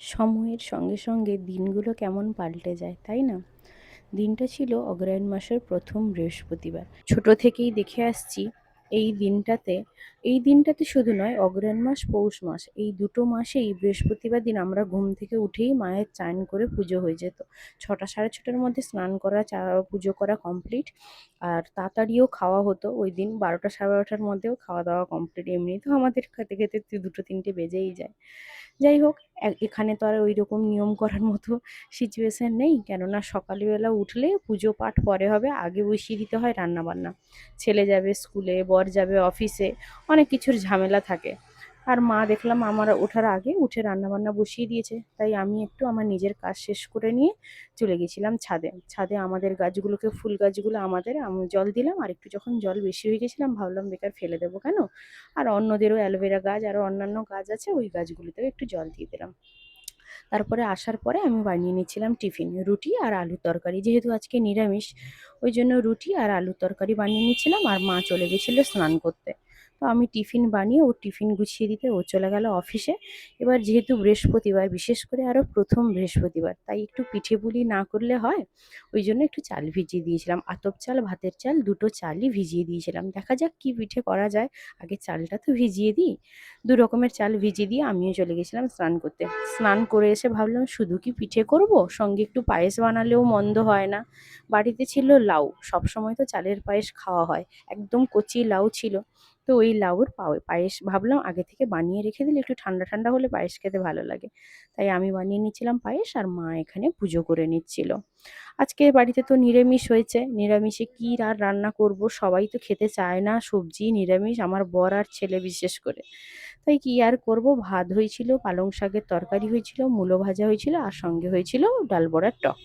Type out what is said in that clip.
সময়ের সঙ্গে সঙ্গে দিনগুলো কেমন পাল্টে যায়, তাই না? দিনটা ছিল অগ্রহায়ণ মাসের প্রথম বৃহস্পতিবার। ছোট থেকেই দেখে আসছি এই দিনটাতে এই দিনটাতে শুধু নয়, অগ্রহায়ণ মাস, পৌষ মাস এই দুটো মাসেই বৃহস্পতিবার দিন আমরা ঘুম থেকে উঠেই মায়ের চান করে পুজো হয়ে যেত। ৬টা সাড়ে ৬টার মধ্যে স্নান করা, পুজো করা কমপ্লিট। আর তাড়াতাড়িও খাওয়া হতো ওই দিন, ১২টা সাড়ে ১২টার মধ্যেও খাওয়া দাওয়া কমপ্লিট। এমনিতেও আমাদের খেতে খেতে ২টো ৩টে বেজেই যায়। যাই হোক, এখানে তো আর ওই রকম নিয়ম করার মতো সিচুয়েশন নেই, কেননা সকালবেলা উঠলে পুজো পাঠ পরে হবে, আগে বসিয়ে দিতে হয় রান্নাবান্না। ছেলে যাবে স্কুলে, বর যাবে অফিসে, অনেক কিছুর ঝামেলা থাকে। আর মা দেখলাম আমার ওঠার আগে উঠে রান্নাবান্না বসিয়ে দিয়েছে, তাই আমি একটু আমার নিজের কাজ শেষ করে নিয়ে চলে গেছিলাম ছাদে। ছাদে আমাদের গাছগুলোকে, ফুল গাছগুলো আমাদের, আমি জল দিলাম। আর একটু যখন জল বেশি হয়ে গেছিলাম, ভাবলাম বেকার ফেলে দেবো কেন, আর অন্যদেরও অ্যালোভেরা গাছ আরও অন্যান্য গাছ আছে, ওই গাছগুলোতেও একটু জল দিয়ে দিলাম। তারপরে আসার পরে আমি বানিয়ে নিচ্ছিলাম টিফিন, রুটি আর আলুর তরকারি। যেহেতু আজকে নিরামিষ, ওই জন্য রুটি আর আলুর তরকারি বানিয়ে নিচ্ছিলাম। আর মা চলে গেছিলো স্নান করতে। তো আমি টিফিন বানিয়ে ওর টিফিন গুছিয়ে দিতে ও চলে গেল অফিসে। এবার যেহেতু বৃহস্পতিবার, বিশেষ করে আরও প্রথম বৃহস্পতিবার, তাই একটু পিঠে পুলি না করলে হয়, ওই জন্য একটু চাল ভিজিয়ে দিয়েছিলাম। আতপ চাল, ভাতের চাল, দুটো চালই ভিজিয়ে দিয়েছিলাম। দেখা যাক কি পিঠে করা যায়, আগে চালটা তো ভিজিয়ে দিই। দু রকমের চাল ভিজিয়ে দিয়ে আমিও চলে গেছিলাম স্নান করতে। স্নান করে এসে ভাবলাম শুধু কি পিঠে করব, সঙ্গে একটু পায়েস বানালেও মন্দ হয় না। বাড়িতে ছিল লাউ, সবসময় তো চালের পায়েস খাওয়া হয়, একদম কচি লাউ ছিল। তো ওই লাউর পায়েস ভাবলাম আগে থেকে বানিয়ে রেখে দিলে একটু ঠান্ডা ঠান্ডা হলে পায়েস খেতে ভালো লাগে। তাই আমি বানিয়ে নিচ্ছিলাম পায়েস, আর মা এখানে পুজো করে নিচ্ছিল। আজকে বাড়িতে তো নিরামিষ হয়েছে, নিরামিষে কি আর রান্না করব, সবাই তো খেতে চায় না সবজি নিরামিষ, আমার বর আর ছেলে বিশেষ করে। তাই কি আর করব, ভাত হয়েছিল, পালং শাকের তরকারি হয়েছিল, মূলো ভাজা হয়েছিল, আর সঙ্গে হয়েছিল ডাল বড়ার টক।